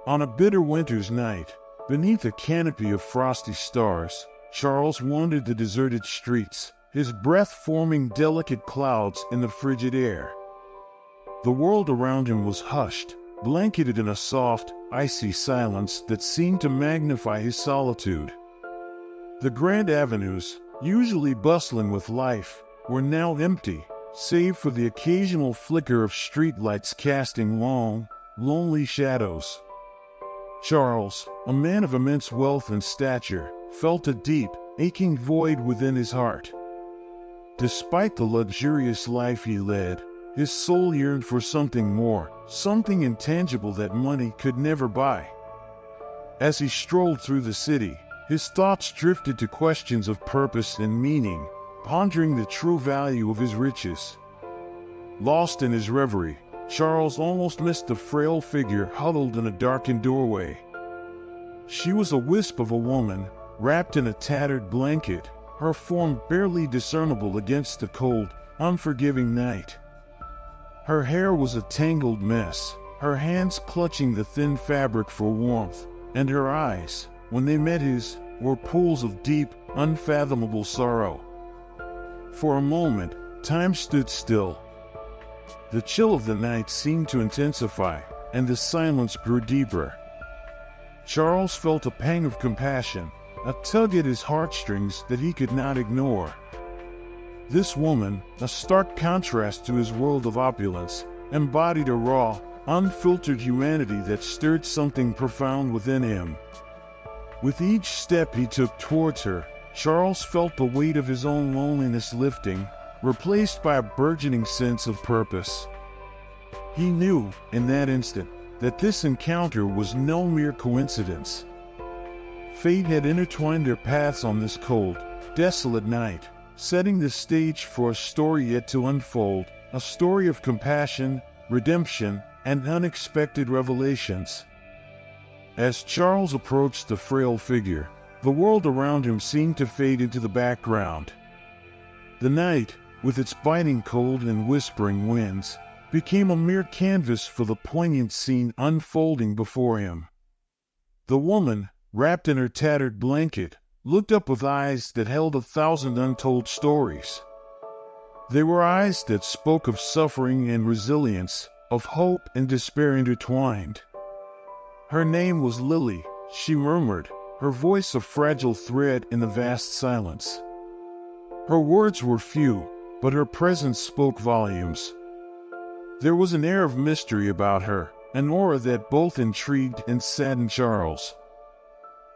On a bitter winter's night, beneath a canopy of frosty stars, Charles wandered the deserted streets, his breath forming delicate clouds in the frigid air. The world around him was hushed, blanketed in a soft, icy silence that seemed to magnify his solitude. The grand avenues, usually bustling with life, were now empty, save for the occasional flicker of streetlights casting long, lonely shadows. Charles, a man of immense wealth and stature, felt a deep, aching void within his heart. Despite the luxurious life he led, his soul yearned for something more, something intangible that money could never buy. As he strolled through the city, his thoughts drifted to questions of purpose and meaning, pondering the true value of his riches. Lost in his reverie, Charles almost missed the frail figure huddled in a darkened doorway. She was a wisp of a woman, wrapped in a tattered blanket, her form barely discernible against the cold, unforgiving night. Her hair was a tangled mess, her hands clutching the thin fabric for warmth, and her eyes, when they met his, were pools of deep, unfathomable sorrow. For a moment, time stood still. The chill of the night seemed to intensify, and the silence grew deeper. Charles felt a pang of compassion, a tug at his heartstrings that he could not ignore. This woman, a stark contrast to his world of opulence, embodied a raw, unfiltered humanity that stirred something profound within him. With each step he took towards her, Charles felt the weight of his own loneliness lifting, replaced by a burgeoning sense of purpose. He knew, in that instant, that this encounter was no mere coincidence. Fate had intertwined their paths on this cold, desolate night, setting the stage for a story yet to unfold, a story of compassion, redemption, and unexpected revelations. As Charles approached the frail figure, the world around him seemed to fade into the background. The night, with its biting cold and whispering winds, became a mere canvas for the poignant scene unfolding before him. The woman, wrapped in her tattered blanket, looked up with eyes that held 1,000 untold stories. They were eyes that spoke of suffering and resilience, of hope and despair intertwined. Her name was Lily, she murmured, her voice a fragile thread in the vast silence. Her words were few, but her presence spoke volumes. There was an air of mystery about her, an aura that both intrigued and saddened Charles.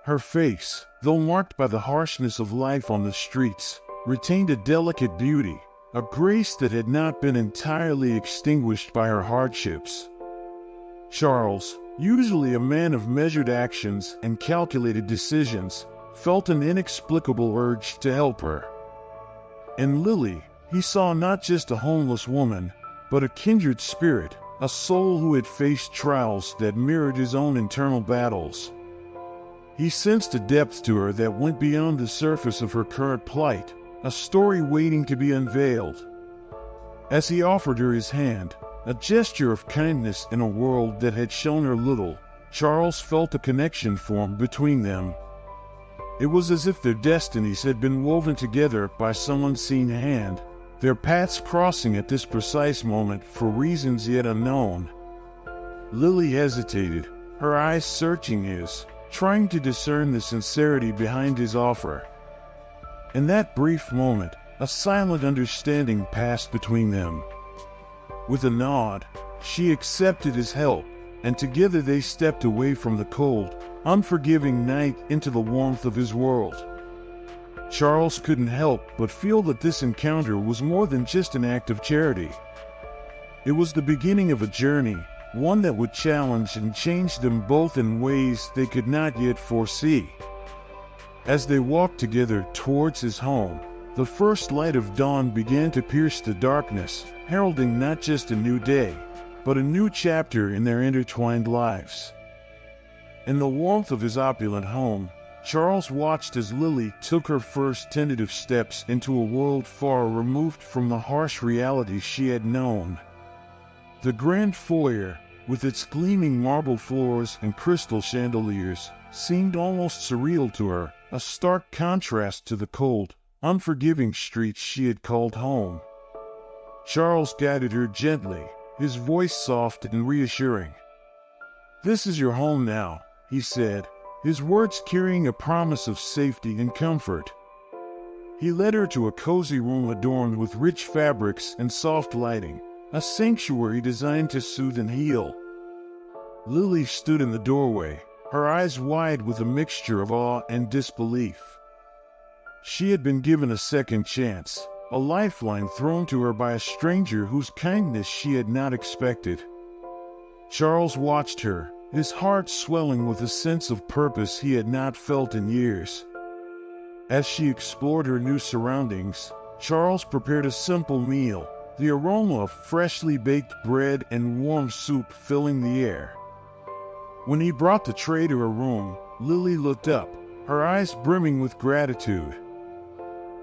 Her face, though marked by the harshness of life on the streets, retained a delicate beauty, a grace that had not been entirely extinguished by her hardships. Charles, usually a man of measured actions and calculated decisions, felt an inexplicable urge to help her. In Lily, he saw not just a homeless woman, but a kindred spirit, a soul who had faced trials that mirrored his own internal battles. He sensed a depth to her that went beyond the surface of her current plight, a story waiting to be unveiled. As he offered her his hand, a gesture of kindness in a world that had shown her little, Charles felt a connection form between them. It was as if their destinies had been woven together by some unseen hand, their paths crossing at this precise moment for reasons yet unknown. Lily hesitated, her eyes searching his, trying to discern the sincerity behind his offer. In that brief moment, a silent understanding passed between them. With a nod, she accepted his help, and together they stepped away from the cold, unforgiving night into the warmth of his world. Charles couldn't help but feel that this encounter was more than just an act of charity. It was the beginning of a journey, one that would challenge and change them both in ways they could not yet foresee. As they walked together towards his home, the first light of dawn began to pierce the darkness, heralding not just a new day, but a new chapter in their intertwined lives. In the warmth of his opulent home, Charles watched as Lily took her first tentative steps into a world far removed from the harsh realities she had known. The grand foyer, with its gleaming marble floors and crystal chandeliers, seemed almost surreal to her, a stark contrast to the cold, unforgiving streets she had called home. Charles guided her gently, his voice soft and reassuring. "This is your home now," he said, his words carrying a promise of safety and comfort. He led her to a cozy room adorned with rich fabrics and soft lighting, a sanctuary designed to soothe and heal. Lily stood in the doorway, her eyes wide with a mixture of awe and disbelief. She had been given a second chance, a lifeline thrown to her by a stranger whose kindness she had not expected. Charles watched her, his heart swelling with a sense of purpose he had not felt in years. As she explored her new surroundings, Charles prepared a simple meal, the aroma of freshly baked bread and warm soup filling the air. When he brought the tray to her room, Lily looked up, her eyes brimming with gratitude.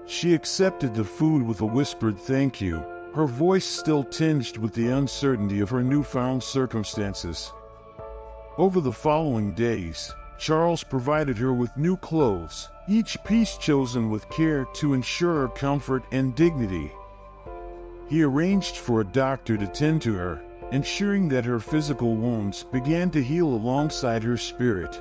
She accepted the food with a whispered thank you, her voice still tinged with the uncertainty of her newfound circumstances. Over the following days, Charles provided her with new clothes, each piece chosen with care to ensure her comfort and dignity. He arranged for a doctor to tend to her, ensuring that her physical wounds began to heal alongside her spirit.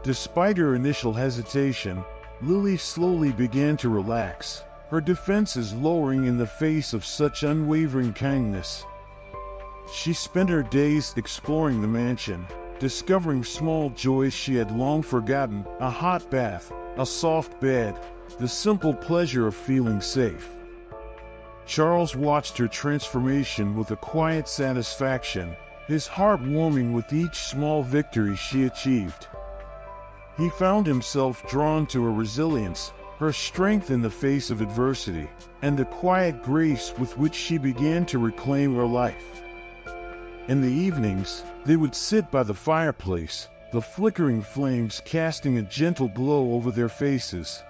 Despite her initial hesitation, Lily slowly began to relax, her defenses lowering in the face of such unwavering kindness. She spent her days exploring the mansion, discovering small joys she had long forgotten, a hot bath, a soft bed, the simple pleasure of feeling safe. Charles watched her transformation with a quiet satisfaction, his heart warming with each small victory she achieved. He found himself drawn to her resilience, her strength in the face of adversity, and the quiet grace with which she began to reclaim her life. In the evenings, they would sit by the fireplace, the flickering flames casting a gentle glow over their faces.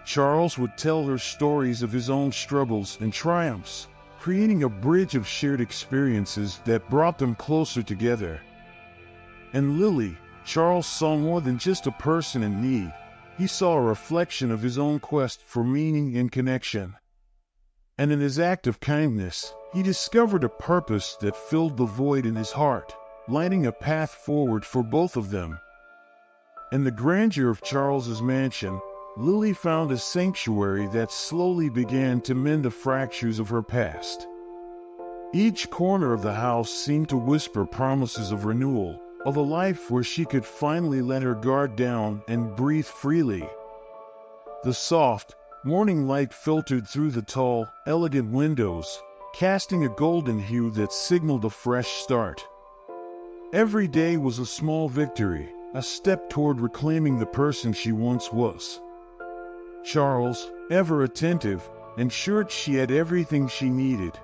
Charles would tell her stories of his own struggles and triumphs, creating a bridge of shared experiences that brought them closer together. And Lily, Charles saw more than just a person in need. He saw a reflection of his own quest for meaning and connection. And in his act of kindness, he discovered a purpose that filled the void in his heart, lighting a path forward for both of them. In the grandeur of Charles's mansion, Lily found a sanctuary that slowly began to mend the fractures of her past. Each corner of the house seemed to whisper promises of renewal, of a life where she could finally let her guard down and breathe freely. The soft, morning light filtered through the tall, elegant windows, casting a golden hue that signaled a fresh start. Every day was a small victory, a step toward reclaiming the person she once was. Charles, ever attentive, ensured she had everything she needed.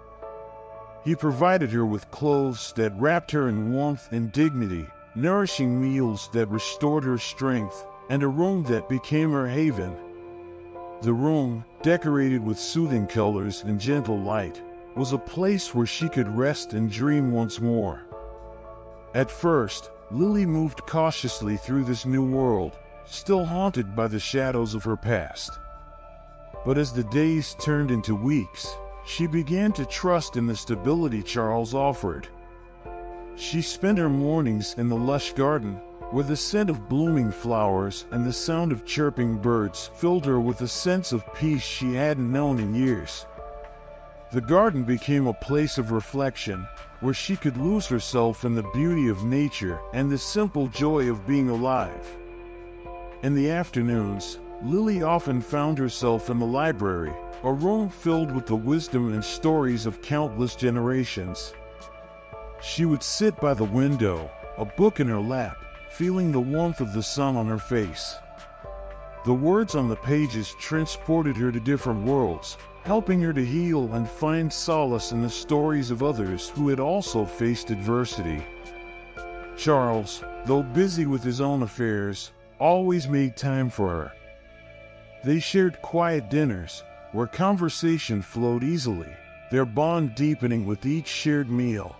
He provided her with clothes that wrapped her in warmth and dignity, nourishing meals that restored her strength, and a room that became her haven. The room, decorated with soothing colors and gentle light, was a place where she could rest and dream once more. At first, Lily moved cautiously through this new world, still haunted by the shadows of her past. But as the days turned into weeks, she began to trust in the stability Charles offered. She spent her mornings in the lush garden, where the scent of blooming flowers and the sound of chirping birds filled her with a sense of peace she hadn't known in years. The garden became a place of reflection, where she could lose herself in the beauty of nature and the simple joy of being alive. In the afternoons, Lily often found herself in the library, a room filled with the wisdom and stories of countless generations. She would sit by the window, a book in her lap, feeling the warmth of the sun on her face. The words on the pages transported her to different worlds, helping her to heal and find solace in the stories of others who had also faced adversity. Charles, though busy with his own affairs, always made time for her. They shared quiet dinners, where conversation flowed easily, their bond deepening with each shared meal.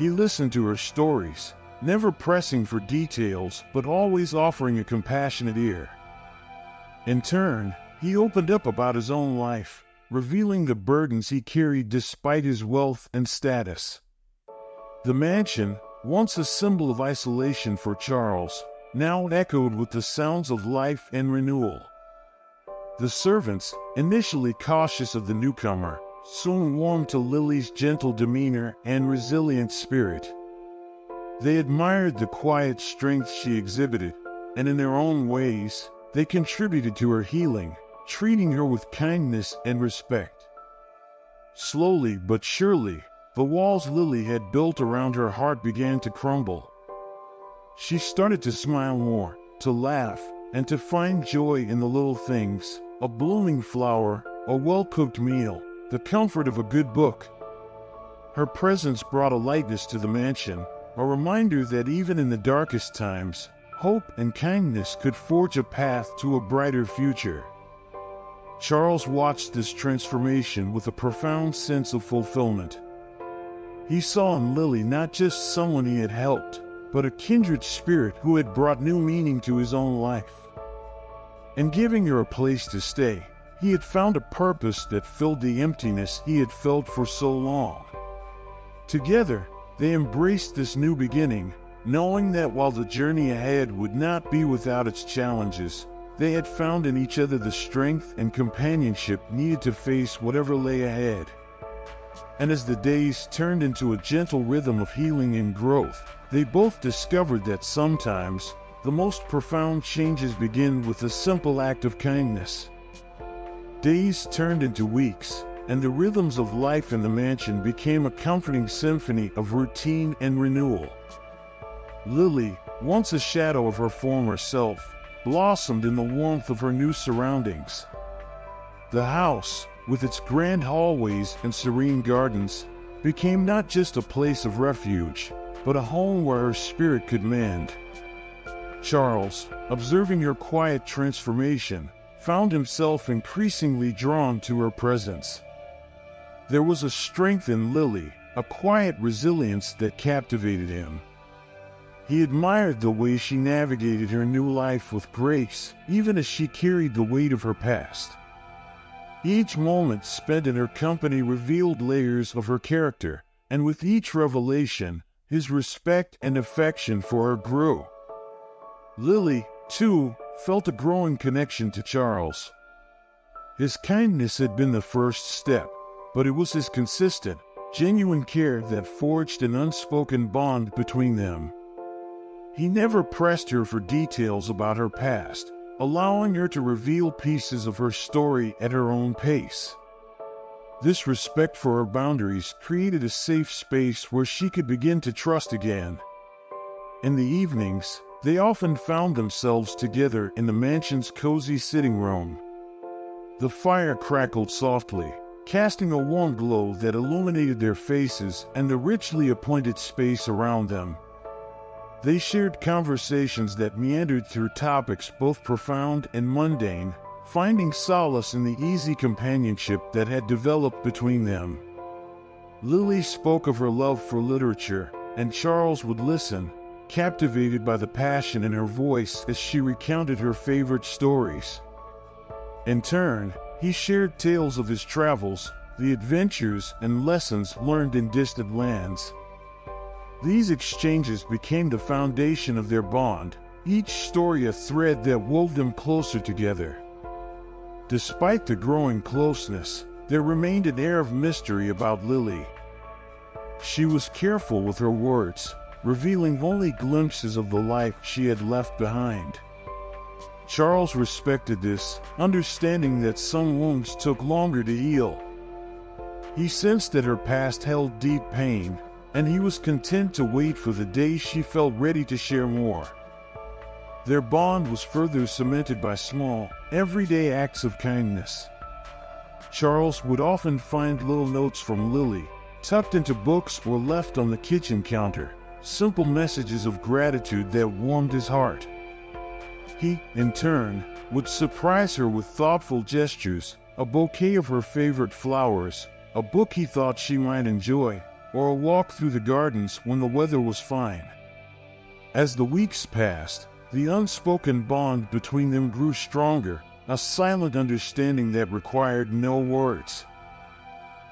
He listened to her stories, never pressing for details, but always offering a compassionate ear. In turn, he opened up about his own life, revealing the burdens he carried despite his wealth and status. The mansion, once a symbol of isolation for Charles, now echoed with the sounds of life and renewal. The servants, initially cautious of the newcomer, soon warmed to Lily's gentle demeanor and resilient spirit. They admired the quiet strength she exhibited, and in their own ways, they contributed to her healing, treating her with kindness and respect. Slowly but surely, the walls Lily had built around her heart began to crumble. She started to smile more, to laugh, and to find joy in the little things: a blooming flower, a well-cooked meal, the comfort of a good book. Her presence brought a lightness to the mansion, a reminder that even in the darkest times, hope and kindness could forge a path to a brighter future. Charles watched this transformation with a profound sense of fulfillment. He saw in Lily not just someone he had helped, but a kindred spirit who had brought new meaning to his own life. In giving her a place to stay, he had found a purpose that filled the emptiness he had felt for so long. Together, they embraced this new beginning, knowing that while the journey ahead would not be without its challenges, they had found in each other the strength and companionship needed to face whatever lay ahead. And as the days turned into a gentle rhythm of healing and growth, they both discovered that sometimes the most profound changes begin with a simple act of kindness. Days turned into weeks, and the rhythms of life in the mansion became a comforting symphony of routine and renewal. Lily, once a shadow of her former self, blossomed in the warmth of her new surroundings. The house, with its grand hallways and serene gardens, became not just a place of refuge, but a home where her spirit could mend. Charles, observing her quiet transformation, found himself increasingly drawn to her presence. There was a strength in Lily, a quiet resilience that captivated him. He admired the way she navigated her new life with grace, even as she carried the weight of her past. Each moment spent in her company revealed layers of her character, and with each revelation, his respect and affection for her grew. Lily, too, felt a growing connection to Charles. His kindness had been the first step, but it was his consistent, genuine care that forged an unspoken bond between them. He never pressed her for details about her past, allowing her to reveal pieces of her story at her own pace. This respect for her boundaries created a safe space where she could begin to trust again. In the evenings, they often found themselves together in the mansion's cozy sitting room. The fire crackled softly, casting a warm glow that illuminated their faces and the richly appointed space around them. They shared conversations that meandered through topics both profound and mundane, finding solace in the easy companionship that had developed between them. Lily spoke of her love for literature, and Charles would listen, captivated by the passion in her voice as she recounted her favorite stories. In turn, he shared tales of his travels, the adventures and lessons learned in distant lands. These exchanges became the foundation of their bond, each story a thread that wove them closer together. Despite the growing closeness, there remained an air of mystery about Lily. She was careful with her words, revealing only glimpses of the life she had left behind. Charles respected this, understanding that some wounds took longer to heal. He sensed that her past held deep pain, and he was content to wait for the day she felt ready to share more. Their bond was further cemented by small, everyday acts of kindness. Charles would often find little notes from Lily, tucked into books or left on the kitchen counter, simple messages of gratitude that warmed his heart. He, in turn, would surprise her with thoughtful gestures, a bouquet of her favorite flowers, a book he thought she might enjoy, or a walk through the gardens when the weather was fine. As the weeks passed, the unspoken bond between them grew stronger, a silent understanding that required no words.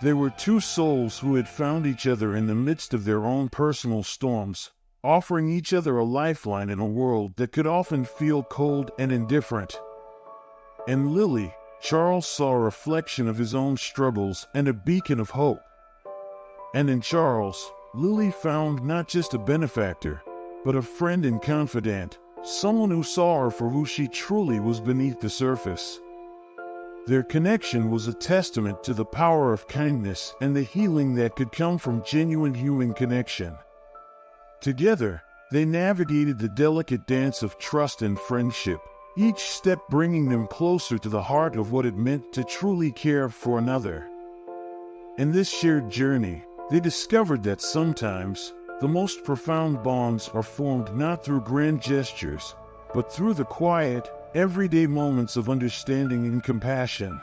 They were two souls who had found each other in the midst of their own personal storms, offering each other a lifeline in a world that could often feel cold and indifferent. In Lily, Charles saw a reflection of his own struggles and a beacon of hope. And in Charles, Lily found not just a benefactor, but a friend and confidant, someone who saw her for who she truly was beneath the surface. Their connection was a testament to the power of kindness and the healing that could come from genuine human connection. Together, they navigated the delicate dance of trust and friendship, each step bringing them closer to the heart of what it meant to truly care for another. In this shared journey, they discovered that sometimes the most profound bonds are formed not through grand gestures, but through the quiet, everyday moments of understanding and compassion.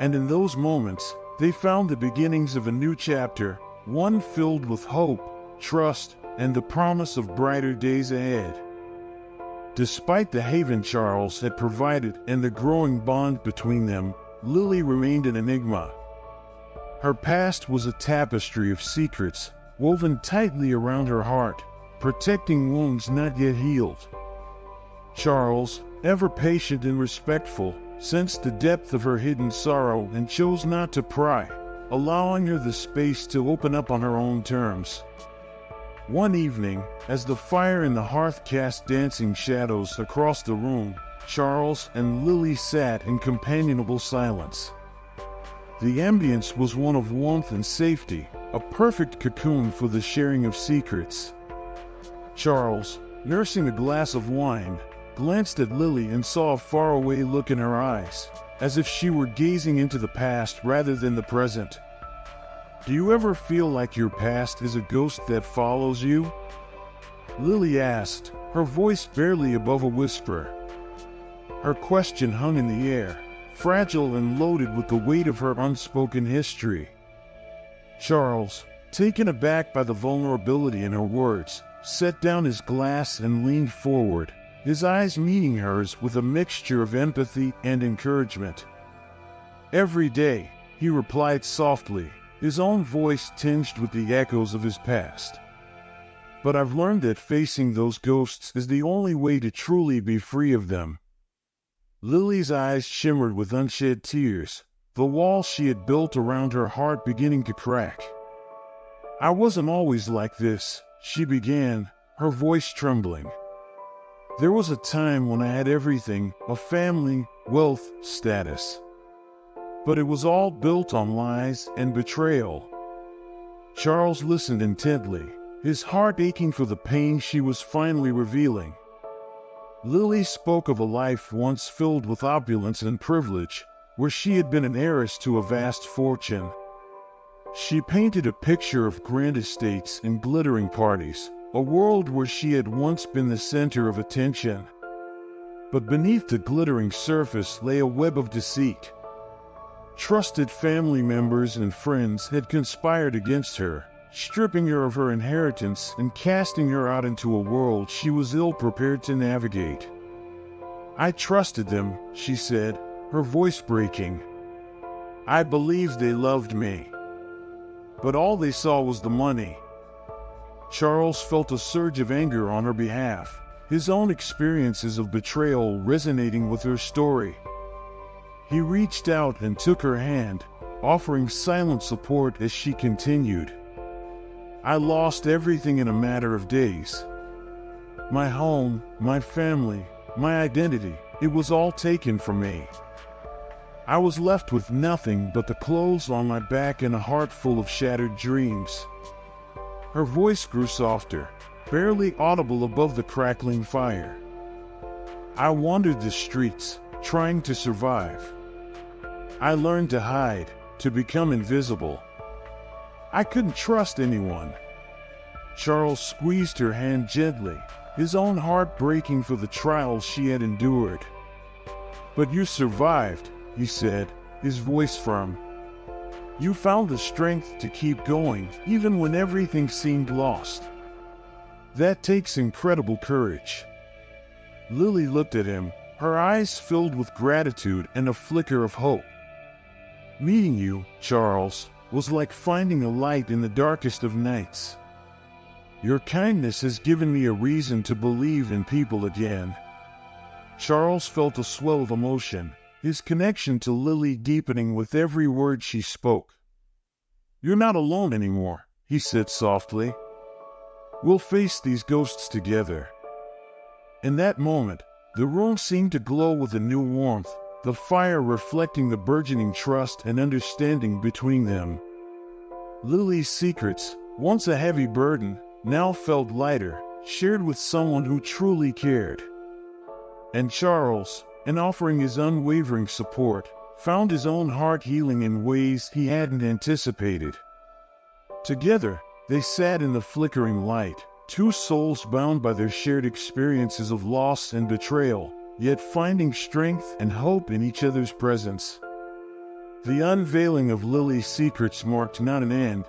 And in those moments, they found the beginnings of a new chapter, one filled with hope, trust, and the promise of brighter days ahead. Despite the haven Charles had provided and the growing bond between them, Lily remained an enigma. Her past was a tapestry of secrets, woven tightly around her heart, protecting wounds not yet healed. Charles, ever patient and respectful, sensed the depth of her hidden sorrow and chose not to pry, allowing her the space to open up on her own terms. One evening, as the fire in the hearth cast dancing shadows across the room, Charles and Lily sat in companionable silence. The ambience was one of warmth and safety, a perfect cocoon for the sharing of secrets. Charles, nursing a glass of wine, glanced at Lily and saw a faraway look in her eyes, as if she were gazing into the past rather than the present. "Do you ever feel like your past is a ghost that follows you?" Lily asked, her voice barely above a whisper. Her question hung in the air, fragile and loaded with the weight of her unspoken history. Charles, taken aback by the vulnerability in her words, set down his glass and leaned forward, his eyes meeting hers with a mixture of empathy and encouragement. "Every day," he replied softly, his own voice tinged with the echoes of his past. "But I've learned that facing those ghosts is the only way to truly be free of them." Lily's eyes shimmered with unshed tears, the wall she had built around her heart beginning to crack. "I wasn't always like this," she began, her voice trembling. "There was a time when I had everything, a family, wealth, status. But it was all built on lies and betrayal." Charles listened intently, his heart aching for the pain she was finally revealing. Lily spoke of a life once filled with opulence and privilege, where she had been an heiress to a vast fortune. She painted a picture of grand estates and glittering parties, a world where she had once been the center of attention. But beneath the glittering surface lay a web of deceit. Trusted family members and friends had conspired against her, stripping her of her inheritance and casting her out into a world she was ill-prepared to navigate. "I trusted them," she said, her voice breaking. "I believed they loved me. But all they saw was the money." Charles felt a surge of anger on her behalf, his own experiences of betrayal resonating with her story. He reached out and took her hand, offering silent support as she continued. "I lost everything in a matter of days. My home, my family, my identity, it was all taken from me. I was left with nothing but the clothes on my back and a heart full of shattered dreams." Her voice grew softer, barely audible above the crackling fire. "I wandered the streets, trying to survive. I learned to hide, to become invisible. I couldn't trust anyone." Charles squeezed her hand gently, his own heart breaking for the trials she had endured. "But you survived," he said, his voice firm. You found the strength to keep going, even when everything seemed lost. That takes incredible courage. Lily looked at him, her eyes filled with gratitude and a flicker of hope. Meeting you, Charles, was like finding a light in the darkest of nights. Your kindness has given me a reason to believe in people again. Charles felt a swell of emotion, his connection to Lily deepening with every word she spoke. You're not alone anymore, he said softly. We'll face these ghosts together. In that moment, the room seemed to glow with a new warmth, the fire reflecting the burgeoning trust and understanding between them. Lily's secrets, once a heavy burden, now felt lighter, shared with someone who truly cared. And Charles, in offering his unwavering support, found his own heart healing in ways he hadn't anticipated. Together, they sat in the flickering light, two souls bound by their shared experiences of loss and betrayal, yet finding strength and hope in each other's presence. The unveiling of Lily's secrets marked not an end,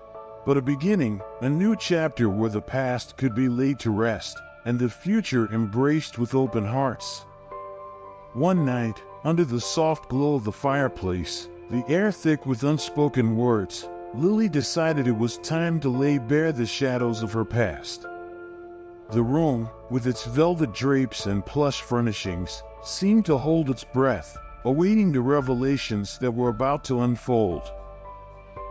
but a beginning, a new chapter where the past could be laid to rest, and the future embraced with open hearts. One night, under the soft glow of the fireplace, the air thick with unspoken words, Lily decided it was time to lay bare the shadows of her past. The room, with its velvet drapes and plush furnishings, seemed to hold its breath, awaiting the revelations that were about to unfold.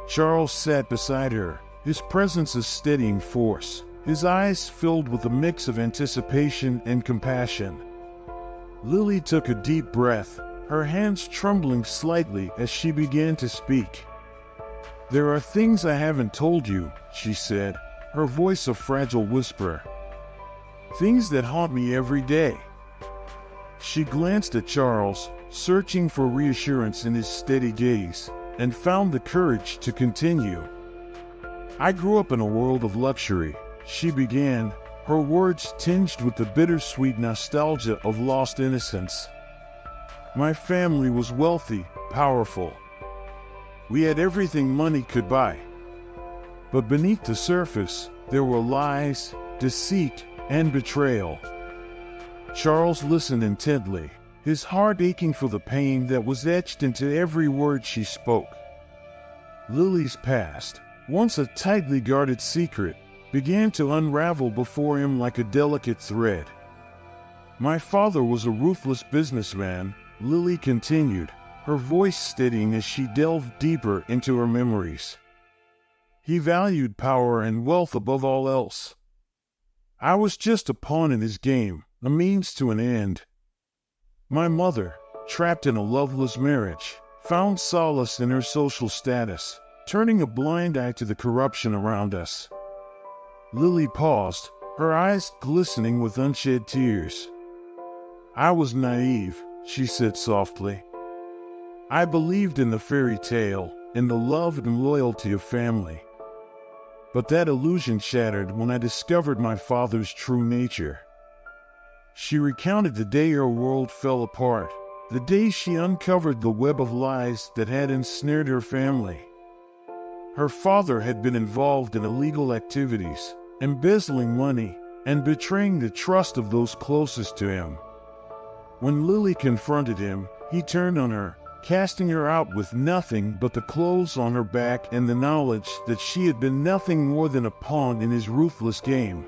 Charles sat beside her, his presence a steadying force, his eyes filled with a mix of anticipation and compassion. Lily took a deep breath, her hands trembling slightly as she began to speak. There are things I haven't told you, she said, her voice a fragile whisper. Things that haunt me every day. She glanced at Charles, searching for reassurance in his steady gaze, and found the courage to continue. I grew up in a world of luxury, she began, her words tinged with the bittersweet nostalgia of lost innocence. My family was wealthy, powerful. We had everything money could buy. But beneath the surface, there were lies, deceit, and betrayal. Charles listened intently, his heart aching for the pain that was etched into every word she spoke. Lily's past, once a tightly guarded secret, began to unravel before him like a delicate thread. My father was a ruthless businessman, Lily continued, her voice steadying as she delved deeper into her memories. He valued power and wealth above all else. I was just a pawn in his game, a means to an end. My mother, trapped in a loveless marriage, found solace in her social status, turning a blind eye to the corruption around us. Lily paused, her eyes glistening with unshed tears. I was naive, she said softly. I believed in the fairy tale, in the love and loyalty of family. But that illusion shattered when I discovered my father's true nature. She recounted the day her world fell apart, the day she uncovered the web of lies that had ensnared her family. Her father had been involved in illegal activities, embezzling money, and betraying the trust of those closest to him. When Lily confronted him, he turned on her, casting her out with nothing but the clothes on her back and the knowledge that she had been nothing more than a pawn in his ruthless game.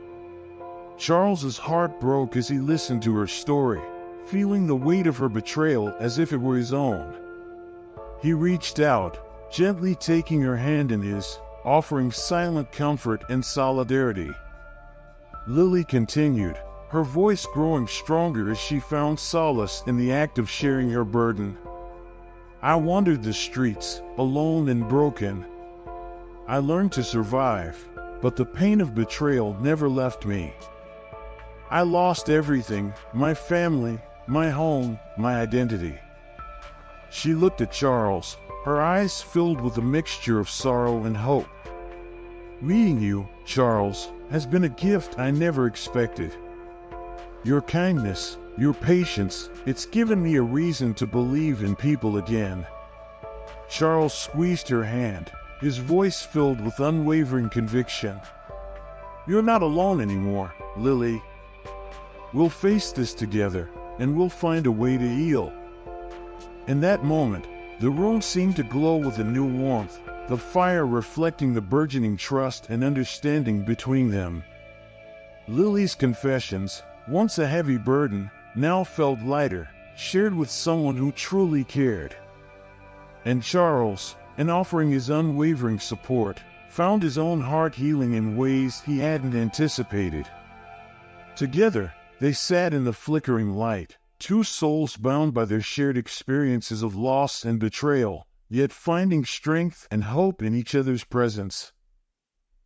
Charles's heart broke as he listened to her story, feeling the weight of her betrayal as if it were his own. He reached out, gently taking her hand in his, offering silent comfort and solidarity. Lily continued, her voice growing stronger as she found solace in the act of sharing her burden. I wandered the streets, alone and broken. I learned to survive, but the pain of betrayal never left me. I lost everything, my family, my home, my identity. She looked at Charles, her eyes filled with a mixture of sorrow and hope. Meeting you, Charles, has been a gift I never expected. Your kindness, your patience, it's given me a reason to believe in people again. Charles squeezed her hand, his voice filled with unwavering conviction. "You're not alone anymore, Lily. We'll face this together, and we'll find a way to heal." In that moment, the room seemed to glow with a new warmth, the fire reflecting the burgeoning trust and understanding between them. Lily's confessions, once a heavy burden, now felt lighter, shared with someone who truly cared. And Charles, in offering his unwavering support, found his own heart healing in ways he hadn't anticipated. Together, they sat in the flickering light, two souls bound by their shared experiences of loss and betrayal, yet finding strength and hope in each other's presence.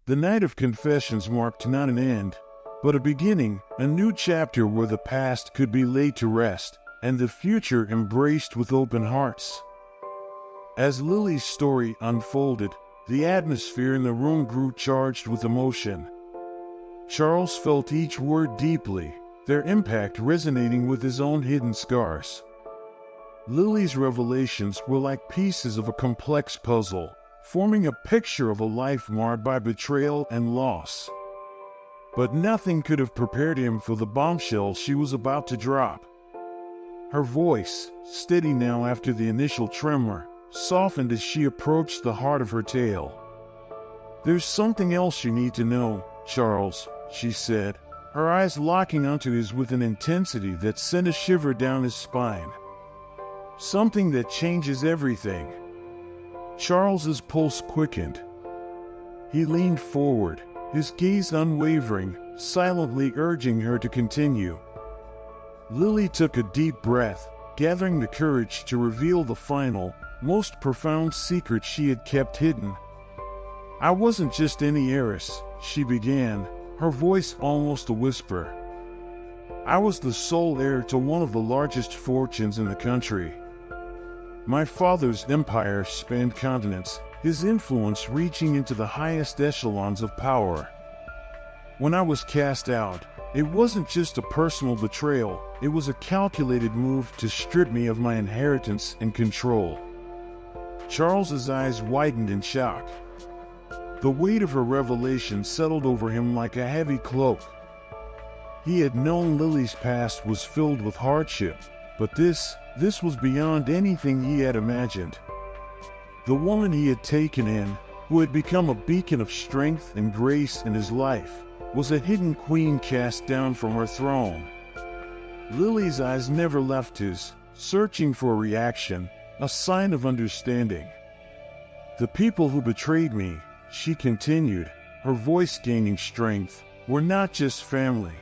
The night of confessions marked not an end, but a beginning, a new chapter where the past could be laid to rest, and the future embraced with open hearts. As Lily's story unfolded, the atmosphere in the room grew charged with emotion. Charles felt each word deeply, their impact resonating with his own hidden scars. Lily's revelations were like pieces of a complex puzzle, forming a picture of a life marred by betrayal and loss. But nothing could have prepared him for the bombshell she was about to drop. Her voice, steady now after the initial tremor, softened as she approached the heart of her tale. "There's something else you need to know, Charles," she said, her eyes locking onto his with an intensity that sent a shiver down his spine. "Something that changes everything." Charles's pulse quickened. He leaned forward, his gaze unwavering, silently urging her to continue. Lily took a deep breath, gathering the courage to reveal the final, most profound secret she had kept hidden. "I wasn't just any heiress," she began, her voice almost a whisper. "I was the sole heir to one of the largest fortunes in the country. My father's empire spanned continents, his influence reaching into the highest echelons of power. When I was cast out, it wasn't just a personal betrayal, it was a calculated move to strip me of my inheritance and control." Charles's eyes widened in shock. The weight of her revelation settled over him like a heavy cloak. He had known Lily's past was filled with hardship, but this was beyond anything he had imagined. The woman he had taken in, who had become a beacon of strength and grace in his life, was a hidden queen cast down from her throne. Lily's eyes never left his, searching for a reaction, a sign of understanding. "The people who betrayed me," she continued, her voice gaining strength, "were not just family.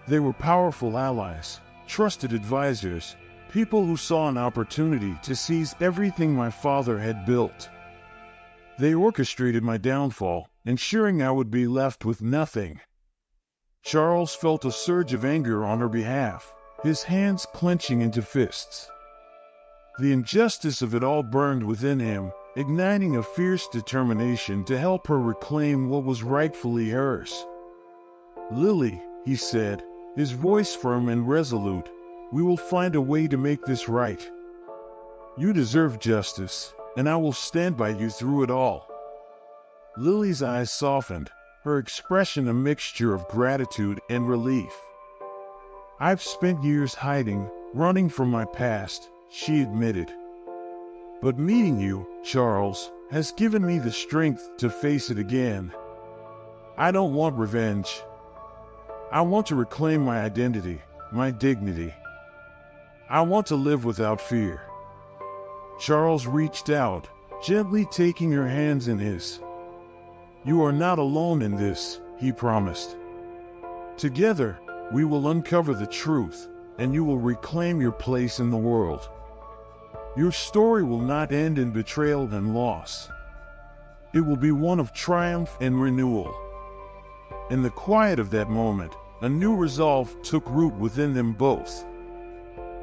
They were powerful allies, trusted advisors, people who saw an opportunity to seize everything my father had built. They orchestrated my downfall, ensuring I would be left with nothing." Charles felt a surge of anger on her behalf, his hands clenching into fists. The injustice of it all burned within him, igniting a fierce determination to help her reclaim what was rightfully hers. "Lily," he said, his voice firm and resolute, "we will find a way to make this right. You deserve justice, and I will stand by you through it all." Lily's eyes softened, her expression a mixture of gratitude and relief. "I've spent years hiding, running from my past," she admitted. "But meeting you, Charles, has given me the strength to face it again. I don't want revenge. I want to reclaim my identity, my dignity. I want to live without fear." Charles reached out, gently taking her hands in his. "You are not alone in this," he promised. "Together, we will uncover the truth, and you will reclaim your place in the world. Your story will not end in betrayal and loss. It will be one of triumph and renewal." In the quiet of that moment, a new resolve took root within them both.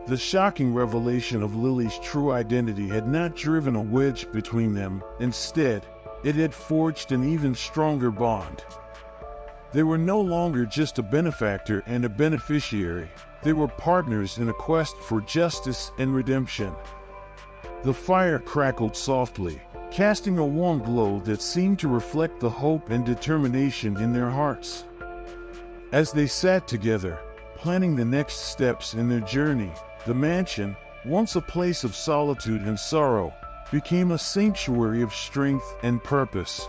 The shocking revelation of Lily's true identity had not driven a wedge between them. Instead, it had forged an even stronger bond. They were no longer just a benefactor and a beneficiary. They were partners in a quest for justice and redemption. The fire crackled softly, casting a warm glow that seemed to reflect the hope and determination in their hearts. As they sat together, planning the next steps in their journey, the mansion, once a place of solitude and sorrow, became a sanctuary of strength and purpose.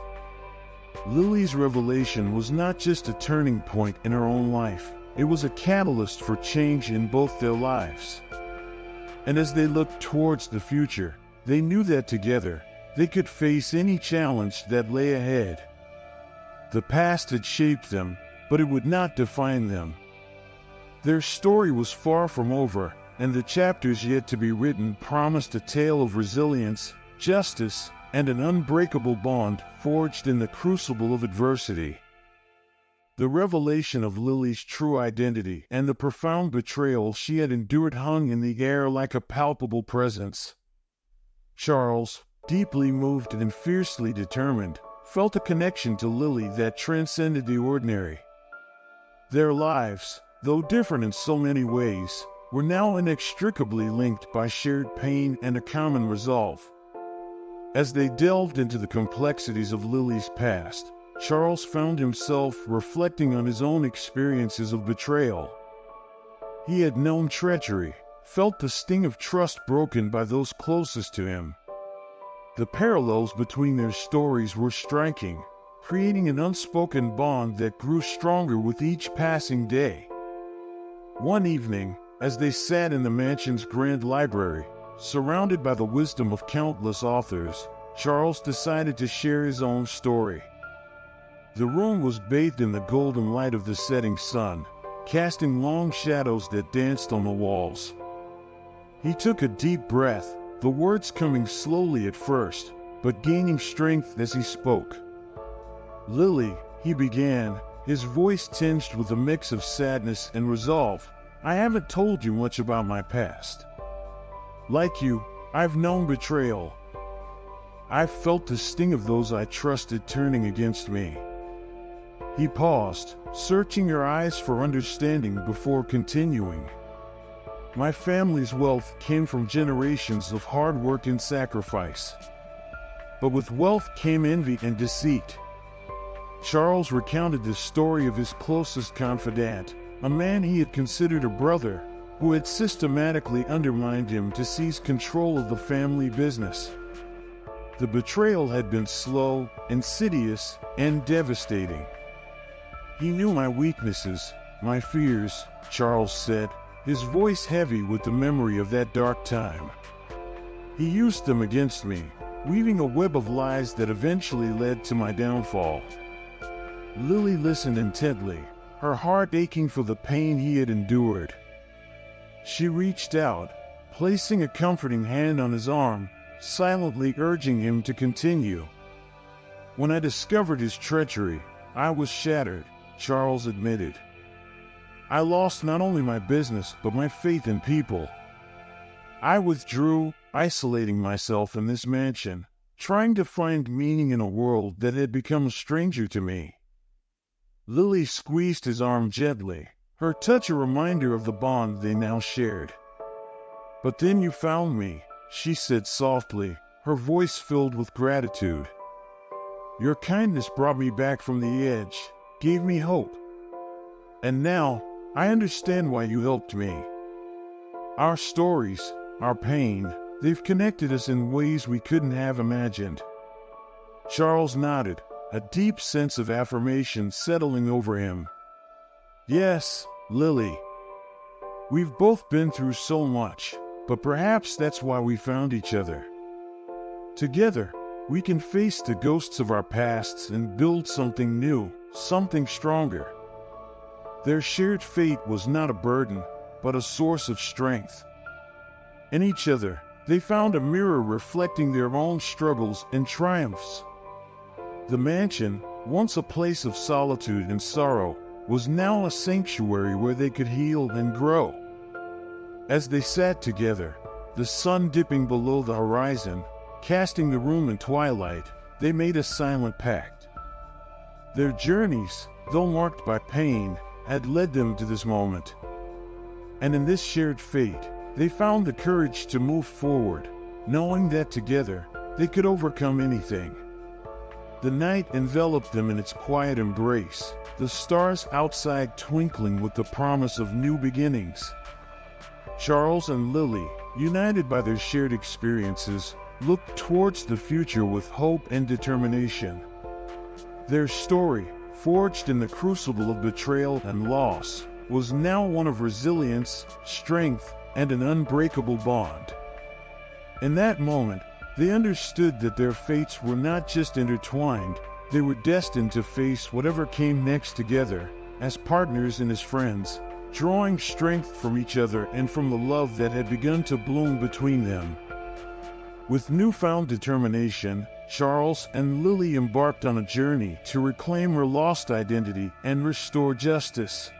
Lily's revelation was not just a turning point in her own life, it was a catalyst for change in both their lives. And as they looked towards the future, they knew that together, they could face any challenge that lay ahead. The past had shaped them, but it would not define them. Their story was far from over, and the chapters yet to be written promised a tale of resilience, justice, and an unbreakable bond forged in the crucible of adversity. The revelation of Lily's true identity and the profound betrayal she had endured hung in the air like a palpable presence. Charles, deeply moved and fiercely determined, felt a connection to Lily that transcended the ordinary. Their lives, though different in so many ways, were now inextricably linked by shared pain and a common resolve. As they delved into the complexities of Lily's past, Charles found himself reflecting on his own experiences of betrayal. He had known treachery, felt the sting of trust broken by those closest to him. The parallels between their stories were striking, creating an unspoken bond that grew stronger with each passing day. One evening, as they sat in the mansion's grand library, surrounded by the wisdom of countless authors, Charles decided to share his own story. The room was bathed in the golden light of the setting sun, casting long shadows that danced on the walls. He took a deep breath, the words coming slowly at first, but gaining strength as he spoke. "Lily," he began, his voice tinged with a mix of sadness and resolve, "I haven't told you much about my past. Like you, I've known betrayal. I've felt the sting of those I trusted turning against me." He paused, searching her eyes for understanding before continuing. "My family's wealth came from generations of hard work and sacrifice. But with wealth came envy and deceit." Charles recounted the story of his closest confidant, a man he had considered a brother, who had systematically undermined him to seize control of the family business. The betrayal had been slow, insidious, and devastating. "He knew my weaknesses, my fears," Charles said, his voice heavy with the memory of that dark time. "He used them against me, weaving a web of lies that eventually led to my downfall." Lily listened intently, her heart aching for the pain he had endured. She reached out, placing a comforting hand on his arm, silently urging him to continue. "When I discovered his treachery, I was shattered," Charles admitted. "I lost not only my business, but my faith in people. I withdrew, isolating myself in this mansion, trying to find meaning in a world that had become a stranger to me." Lily squeezed his arm gently, her touch a reminder of the bond they now shared. "But then you found me," she said softly, her voice filled with gratitude. "Your kindness brought me back from the edge, gave me hope. And now, I understand why you helped me. Our stories, our pain, they've connected us in ways we couldn't have imagined." Charles nodded, a deep sense of affirmation settling over him. "Yes, Lily. We've both been through so much, but perhaps that's why we found each other. Together, we can face the ghosts of our pasts and build something new, something stronger." Their shared fate was not a burden, but a source of strength. In each other, they found a mirror reflecting their own struggles and triumphs. The mansion, once a place of solitude and sorrow, was now a sanctuary where they could heal and grow. As they sat together, the sun dipping below the horizon, casting the room in twilight, they made a silent pact. Their journeys, though marked by pain, had led them to this moment. And in this shared fate, they found the courage to move forward, knowing that together they could overcome anything. The night enveloped them in its quiet embrace, the stars outside twinkling with the promise of new beginnings. Charles and Lily, united by their shared experiences, looked towards the future with hope and determination. Their story, forged in the crucible of betrayal and loss, was now one of resilience, strength, and an unbreakable bond. In that moment, they understood that their fates were not just intertwined, they were destined to face whatever came next together, as partners and as friends, drawing strength from each other and from the love that had begun to bloom between them. With newfound determination, Charles and Lily embarked on a journey to reclaim her lost identity and restore justice.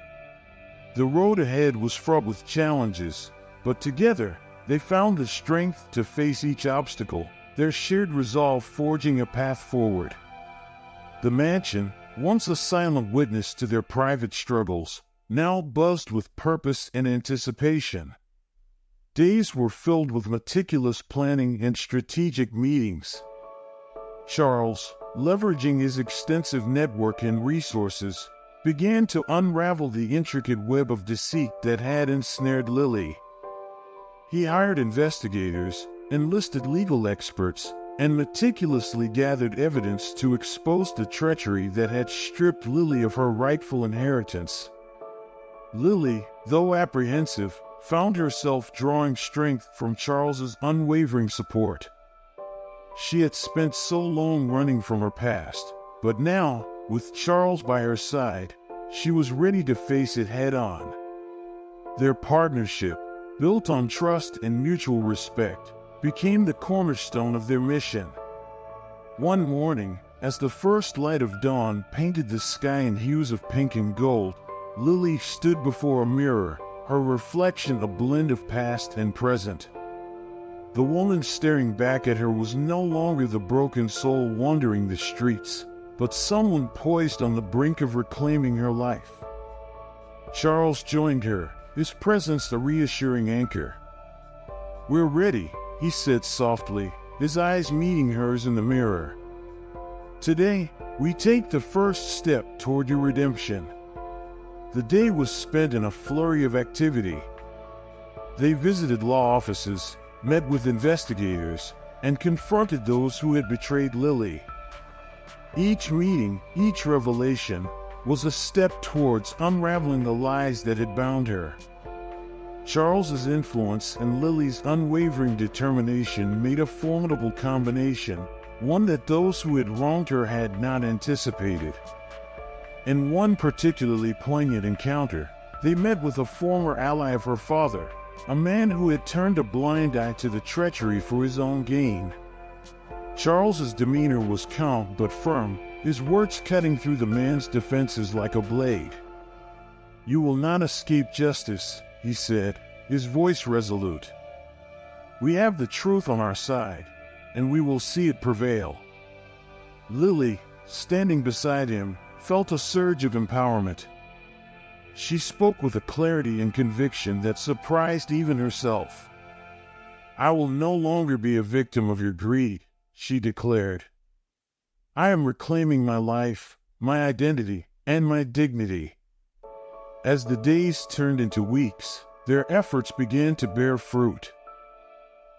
The road ahead was fraught with challenges, but together they found the strength to face each obstacle, their shared resolve forging a path forward. The mansion, once a silent witness to their private struggles, now buzzed with purpose and anticipation. Days were filled with meticulous planning and strategic meetings. Charles, leveraging his extensive network and resources, began to unravel the intricate web of deceit that had ensnared Lily. He hired investigators, enlisted legal experts, and meticulously gathered evidence to expose the treachery that had stripped Lily of her rightful inheritance. Lily, though apprehensive, found herself drawing strength from Charles's unwavering support. She had spent so long running from her past, but now, with Charles by her side, she was ready to face it head-on. Their partnership, built on trust and mutual respect, became the cornerstone of their mission. One morning, as the first light of dawn painted the sky in hues of pink and gold, Lily stood before a mirror, her reflection a blend of past and present. The woman staring back at her was no longer the broken soul wandering the streets, but someone poised on the brink of reclaiming her life. Charles joined her, his presence a reassuring anchor. "We're ready," he said softly, his eyes meeting hers in the mirror. "Today, we take the first step toward your redemption." The day was spent in a flurry of activity. They visited law offices, met with investigators, and confronted those who had betrayed Lily. Each meeting, each revelation, was a step towards unraveling the lies that had bound her. Charles's influence and Lily's unwavering determination made a formidable combination, one that those who had wronged her had not anticipated. In one particularly poignant encounter, they met with a former ally of her father, a man who had turned a blind eye to the treachery for his own gain. Charles's demeanor was calm but firm, his words cutting through the man's defenses like a blade. "You will not escape justice," he said, his voice resolute. "We have the truth on our side, and we will see it prevail." Lily, standing beside him, felt a surge of empowerment. She spoke with a clarity and conviction that surprised even herself. "I will no longer be a victim of your greed," she declared. "I am reclaiming my life, my identity, and my dignity." As the days turned into weeks, their efforts began to bear fruit.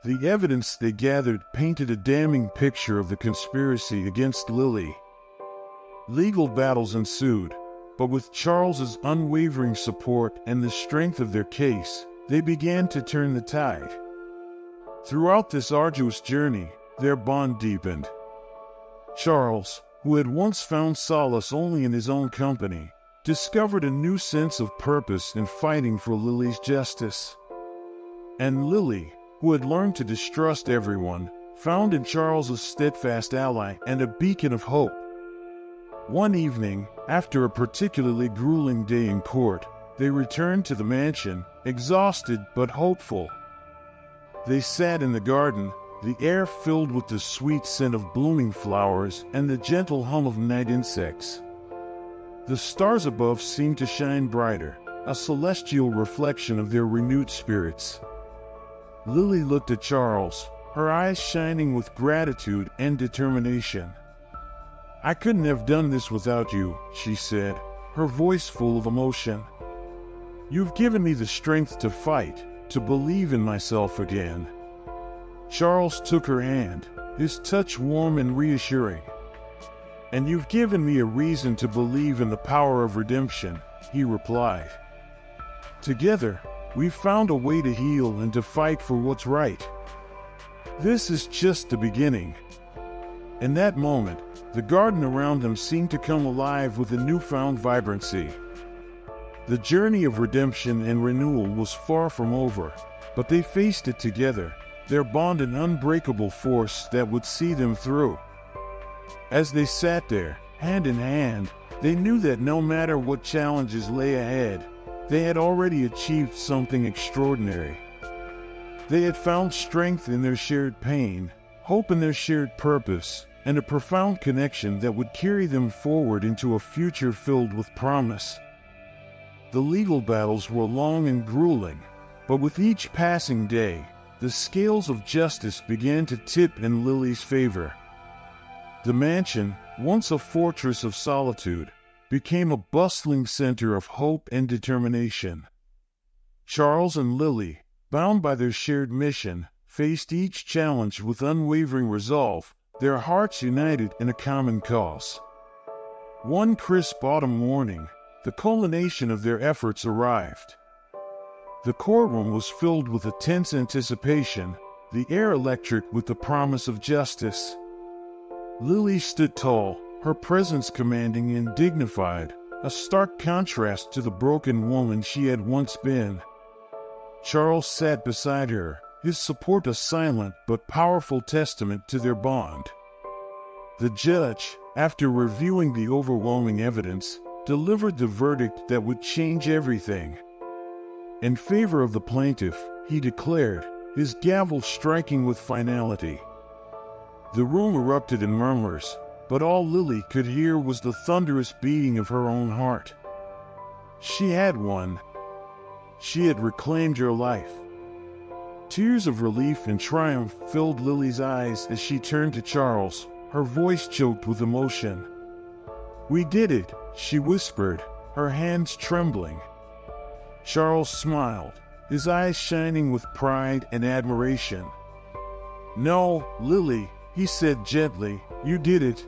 The evidence they gathered painted a damning picture of the conspiracy against Lily. Legal battles ensued, but with Charles's unwavering support and the strength of their case, they began to turn the tide. Throughout this arduous journey, their bond deepened. Charles, who had once found solace only in his own company, discovered a new sense of purpose in fighting for Lily's justice. And Lily, who had learned to distrust everyone, found in Charles a steadfast ally and a beacon of hope. One evening, after a particularly grueling day in court, they returned to the mansion, exhausted but hopeful. They sat in the garden, the air filled with the sweet scent of blooming flowers and the gentle hum of night insects. The stars above seemed to shine brighter, a celestial reflection of their renewed spirits. Lily looked at Charles, her eyes shining with gratitude and determination. "I couldn't have done this without you," she said, her voice full of emotion. "You've given me the strength to fight, to believe in myself again." Charles took her hand, his touch warm and reassuring. "And you've given me a reason to believe in the power of redemption," he replied. "Together, we've found a way to heal and to fight for what's right. This is just the beginning." In that moment, the garden around them seemed to come alive with a newfound vibrancy. The journey of redemption and renewal was far from over, but they faced it together, their bond an unbreakable force that would see them through. As they sat there, hand in hand, they knew that no matter what challenges lay ahead, they had already achieved something extraordinary. They had found strength in their shared pain, hope in their shared purpose, and a profound connection that would carry them forward into a future filled with promise. The legal battles were long and grueling, but with each passing day, the scales of justice began to tip in Lily's favor. The mansion, once a fortress of solitude, became a bustling center of hope and determination. Charles and Lily, bound by their shared mission, faced each challenge with unwavering resolve, their hearts united in a common cause. One crisp autumn morning, the culmination of their efforts arrived. The courtroom was filled with a tense anticipation, the air electric with the promise of justice. Lily stood tall, her presence commanding and dignified, a stark contrast to the broken woman she had once been. Charles sat beside her, his support a silent but powerful testament to their bond. The judge, after reviewing the overwhelming evidence, delivered the verdict that would change everything. In favor of the plaintiff, he declared, his gavel striking with finality. The room erupted in murmurs, but all Lily could hear was the thunderous beating of her own heart. She had won. She had reclaimed her life. Tears of relief and triumph filled Lily's eyes as she turned to Charles, her voice choked with emotion. "We did it," she whispered, her hands trembling. Charles smiled, his eyes shining with pride and admiration. "No, Lily," he said gently, "you did it.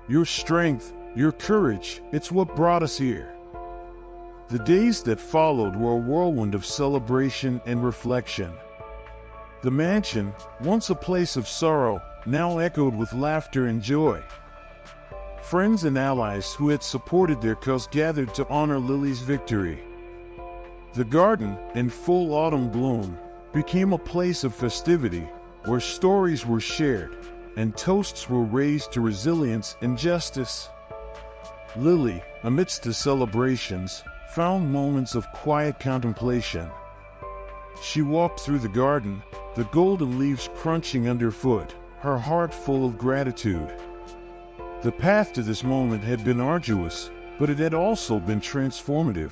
Your strength, your courage, it's what brought us here." The days that followed were a whirlwind of celebration and reflection. The mansion, once a place of sorrow, now echoed with laughter and joy. Friends and allies who had supported their cause gathered to honor Lily's victory. The garden, in full autumn bloom, became a place of festivity, where stories were shared and toasts were raised to resilience and justice. Lily, amidst the celebrations, found moments of quiet contemplation. She walked through the garden, the golden leaves crunching underfoot, her heart full of gratitude. The path to this moment had been arduous, but it had also been transformative.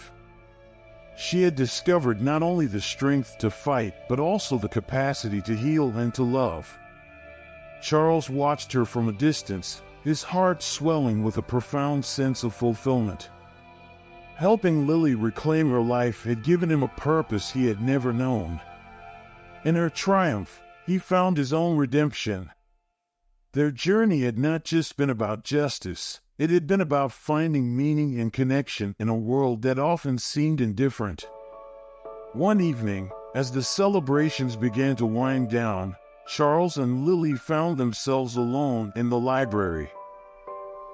She had discovered not only the strength to fight, but also the capacity to heal and to love. Charles watched her from a distance, his heart swelling with a profound sense of fulfillment. Helping Lily reclaim her life had given him a purpose he had never known. In her triumph, he found his own redemption. Their journey had not just been about justice, it had been about finding meaning and connection in a world that often seemed indifferent. One evening, as the celebrations began to wind down, Charles and Lily found themselves alone in the library.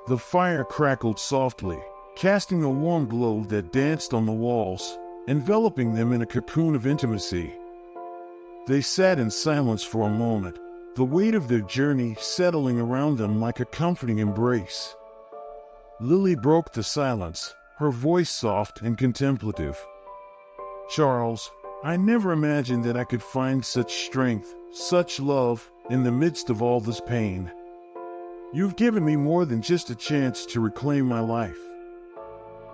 The fire crackled softly, casting a warm glow that danced on the walls, enveloping them in a cocoon of intimacy. They sat in silence for a moment, the weight of their journey settling around them like a comforting embrace. Lily broke the silence, her voice soft and contemplative. "Charles, I never imagined that I could find such strength, such love, in the midst of all this pain. You've given me more than just a chance to reclaim my life.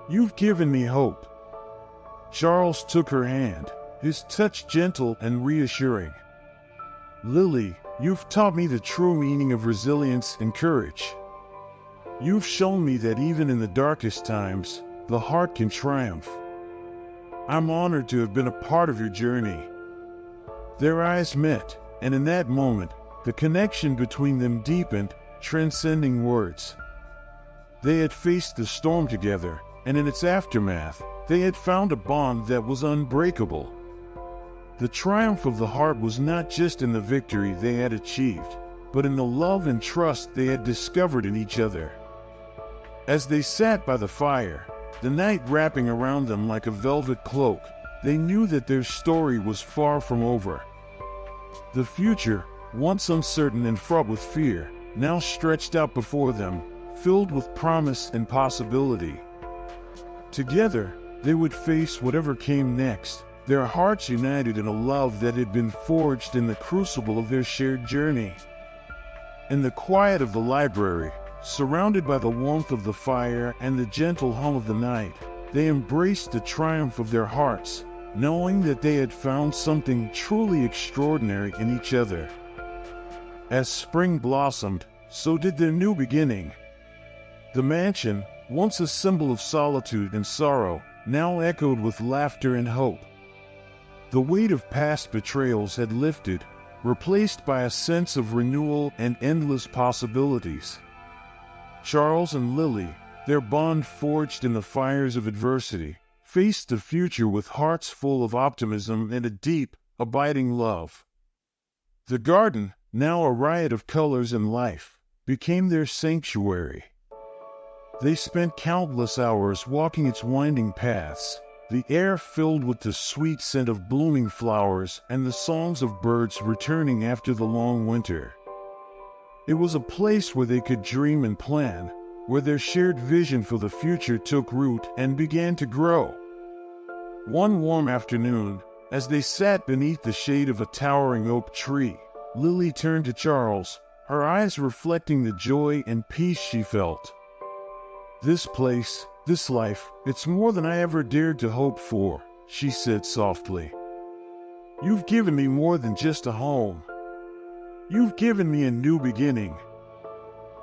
You've given me hope." Charles took her hand, his touch gentle and reassuring. Lily, you've taught me the true meaning of resilience and courage. You've shown me that even in the darkest times, the heart can triumph. I'm honored to have been a part of your journey." Their eyes met, and in that moment, the connection between them deepened, transcending words. They had faced the storm together, and in its aftermath, they had found a bond that was unbreakable. The triumph of the heart was not just in the victory they had achieved, but in the love and trust they had discovered in each other. As they sat by the fire, the night wrapping around them like a velvet cloak, they knew that their story was far from over. The future, once uncertain and fraught with fear, now stretched out before them, filled with promise and possibility. Together, they would face whatever came next, their hearts united in a love that had been forged in the crucible of their shared journey. In the quiet of the library, surrounded by the warmth of the fire and the gentle hum of the night, they embraced the triumph of their hearts, knowing that they had found something truly extraordinary in each other. As spring blossomed, so did their new beginning. The mansion, once a symbol of solitude and sorrow, now echoed with laughter and hope. The weight of past betrayals had lifted, replaced by a sense of renewal and endless possibilities. Charles and Lily, their bond forged in the fires of adversity, faced the future with hearts full of optimism and a deep, abiding love. The garden, now a riot of colors and life, became their sanctuary. They spent countless hours walking its winding paths, the air filled with the sweet scent of blooming flowers and the songs of birds returning after the long winter. It was a place where they could dream and plan, where their shared vision for the future took root and began to grow. One warm afternoon, as they sat beneath the shade of a towering oak tree, Lily turned to Charles, her eyes reflecting the joy and peace she felt. "This place, this life, it's more than I ever dared to hope for," she said softly. "You've given me more than just a home. You've given me a new beginning."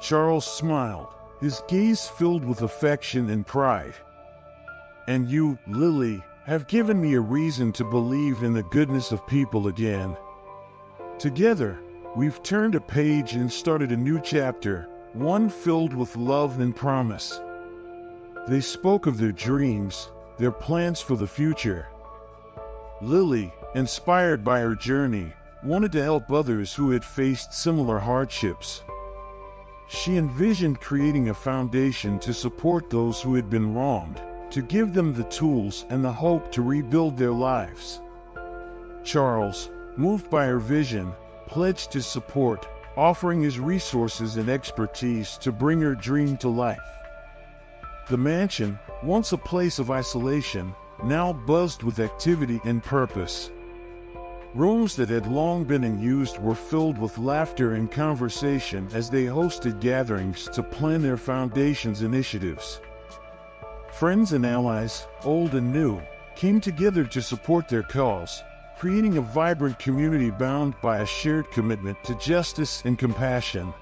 Charles smiled, his gaze filled with affection and pride. "And you, Lily, have given me a reason to believe in the goodness of people again. Together, we've turned a page and started a new chapter, one filled with love and promise." They spoke of their dreams, their plans for the future. Lily, inspired by her journey, wanted to help others who had faced similar hardships. She envisioned creating a foundation to support those who had been wronged, to give them the tools and the hope to rebuild their lives. Charles, moved by her vision, pledged his support, offering his resources and expertise to bring her dream to life. The mansion, once a place of isolation, now buzzed with activity and purpose. Rooms that had long been unused were filled with laughter and conversation as they hosted gatherings to plan their foundation's initiatives. Friends and allies, old and new, came together to support their cause, creating a vibrant community bound by a shared commitment to justice and compassion.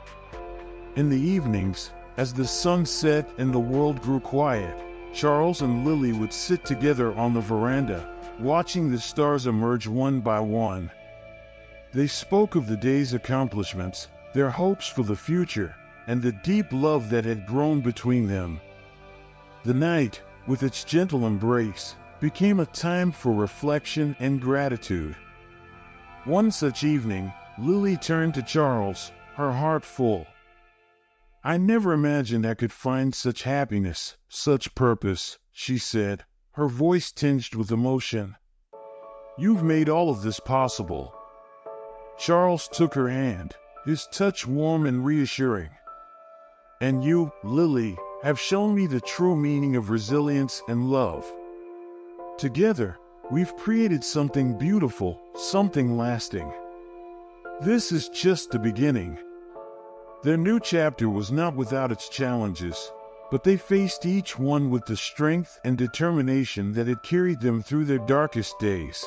In the evenings, as the sun set and the world grew quiet, Charles and Lily would sit together on the veranda, watching the stars emerge one by one. They spoke of the day's accomplishments, their hopes for the future, and the deep love that had grown between them. The night, with its gentle embrace, became a time for reflection and gratitude. One such evening, Lily turned to Charles, her heart full. "I never imagined I could find such happiness, such purpose," she said, her voice tinged with emotion. "You've made all of this possible." Charles took her hand, his touch warm and reassuring. "And you, Lily, have shown me the true meaning of resilience and love. Together, we've created something beautiful, something lasting. This is just the beginning." Their new chapter was not without its challenges, but they faced each one with the strength and determination that had carried them through their darkest days.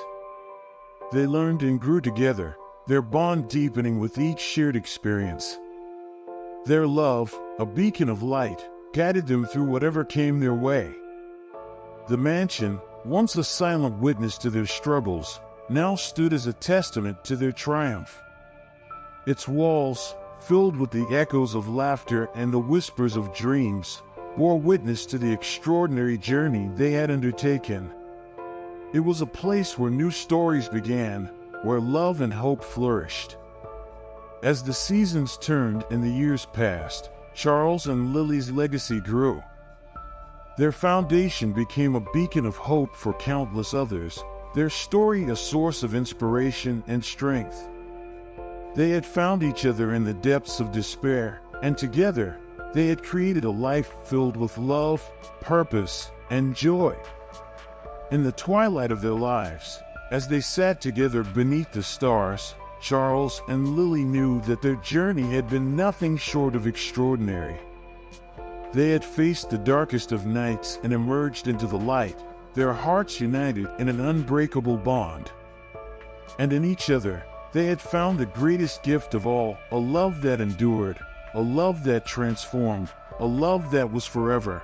They learned and grew together, their bond deepening with each shared experience. Their love, a beacon of light, guided them through whatever came their way. The mansion, once a silent witness to their struggles, now stood as a testament to their triumph. Its walls, filled with the echoes of laughter and the whispers of dreams, bore witness to the extraordinary journey they had undertaken. It was a place where new stories began, where love and hope flourished. As the seasons turned and the years passed, Charles and Lily's legacy grew. Their foundation became a beacon of hope for countless others, their story a source of inspiration and strength. They had found each other in the depths of despair, and together, they had created a life filled with love, purpose, and joy. In the twilight of their lives, as they sat together beneath the stars, Charles and Lily knew that their journey had been nothing short of extraordinary. They had faced the darkest of nights and emerged into the light, their hearts united in an unbreakable bond. And in each other, they had found the greatest gift of all, a love that endured, a love that transformed, a love that was forever.